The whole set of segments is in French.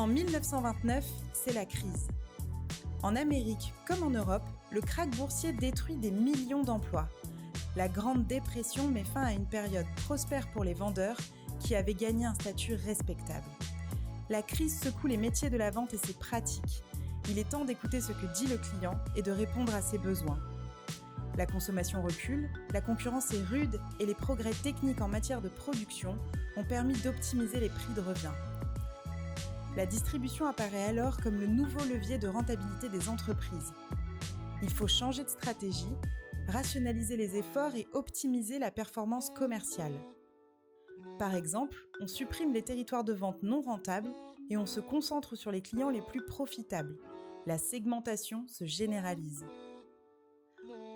En 1929, c'est la crise. En Amérique comme en Europe, le krach boursier détruit des millions d'emplois. La Grande Dépression met fin à une période prospère pour les vendeurs qui avaient gagné un statut respectable. La crise secoue les métiers de la vente et ses pratiques. Il est temps d'écouter ce que dit le client et de répondre à ses besoins. La consommation recule, la concurrence est rude et les progrès techniques en matière de production ont permis d'optimiser les prix de revient. La distribution apparaît alors comme le nouveau levier de rentabilité des entreprises. Il faut changer de stratégie, rationaliser les efforts et optimiser la performance commerciale. Par exemple, on supprime les territoires de vente non rentables et on se concentre sur les clients les plus profitables. La segmentation se généralise.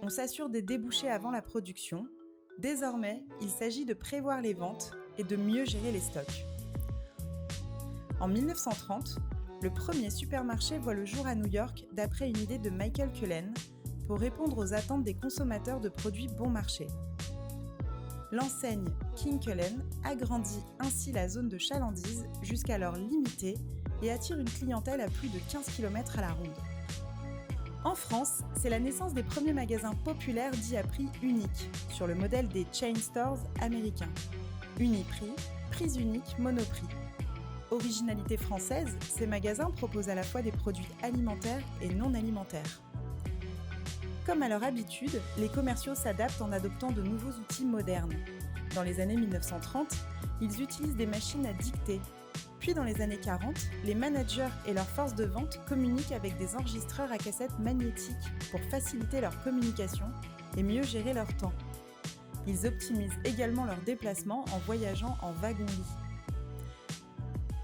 On s'assure des débouchés avant la production. Désormais, il s'agit de prévoir les ventes et de mieux gérer les stocks. En 1930, le premier supermarché voit le jour à New York d'après une idée de Michael Cullen pour répondre aux attentes des consommateurs de produits bon marché. L'enseigne King Cullen agrandit ainsi la zone de chalandise jusqu'alors limitée et attire une clientèle à plus de 15 km à la ronde. En France, c'est la naissance des premiers magasins populaires dits à prix unique, sur le modèle des chain stores américains. Uniprix, prix unique, monoprix. Originalité française, ces magasins proposent à la fois des produits alimentaires et non alimentaires. Comme à leur habitude, les commerciaux s'adaptent en adoptant de nouveaux outils modernes. Dans les années 1930, ils utilisent des machines à dicter. Puis dans les années 40, les managers et leurs forces de vente communiquent avec des enregistreurs à cassette magnétiques pour faciliter leur communication et mieux gérer leur temps. Ils optimisent également leurs déplacements en voyageant en wagon-lit.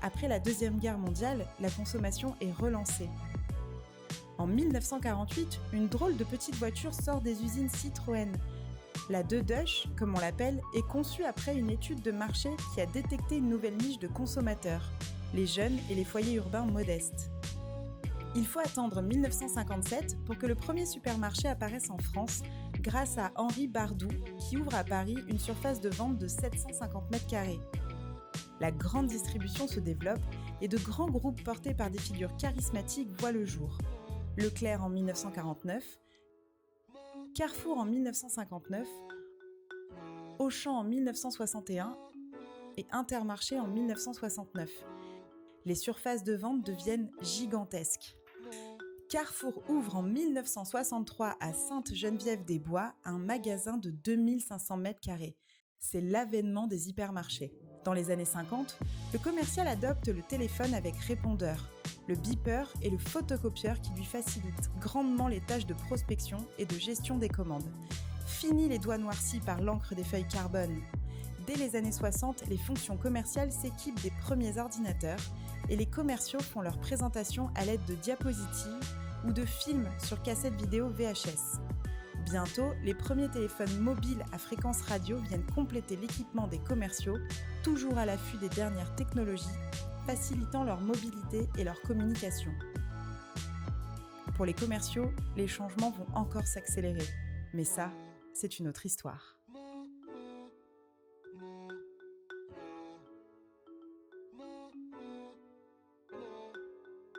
Après la Deuxième Guerre mondiale, la consommation est relancée. En 1948, une drôle de petite voiture sort des usines Citroën. La Deux-Dush, comme on l'appelle, est conçue après une étude de marché qui a détecté une nouvelle niche de consommateurs, les jeunes et les foyers urbains modestes. Il faut attendre 1957 pour que le premier supermarché apparaisse en France, grâce à Henri Bardou, qui ouvre à Paris une surface de vente de 750 m². La grande distribution se développe et de grands groupes portés par des figures charismatiques voient le jour. Leclerc en 1949, Carrefour en 1959, Auchan en 1961 et Intermarché en 1969. Les surfaces de vente deviennent gigantesques. Carrefour ouvre en 1963 à Sainte-Geneviève-des-Bois un magasin de 2500 m². C'est l'avènement des hypermarchés. Dans les années 50, le commercial adopte le téléphone avec répondeur, le beeper et le photocopieur qui lui facilitent grandement les tâches de prospection et de gestion des commandes. Fini les doigts noircis par l'encre des feuilles carbone. Dès les années 60, les fonctions commerciales s'équipent des premiers ordinateurs et les commerciaux font leur présentation à l'aide de diapositives ou de films sur cassette vidéo VHS. Bientôt, les premiers téléphones mobiles à fréquence radio viennent compléter l'équipement des commerciaux, toujours à l'affût des dernières technologies, facilitant leur mobilité et leur communication. Pour les commerciaux, les changements vont encore s'accélérer. Mais ça, c'est une autre histoire.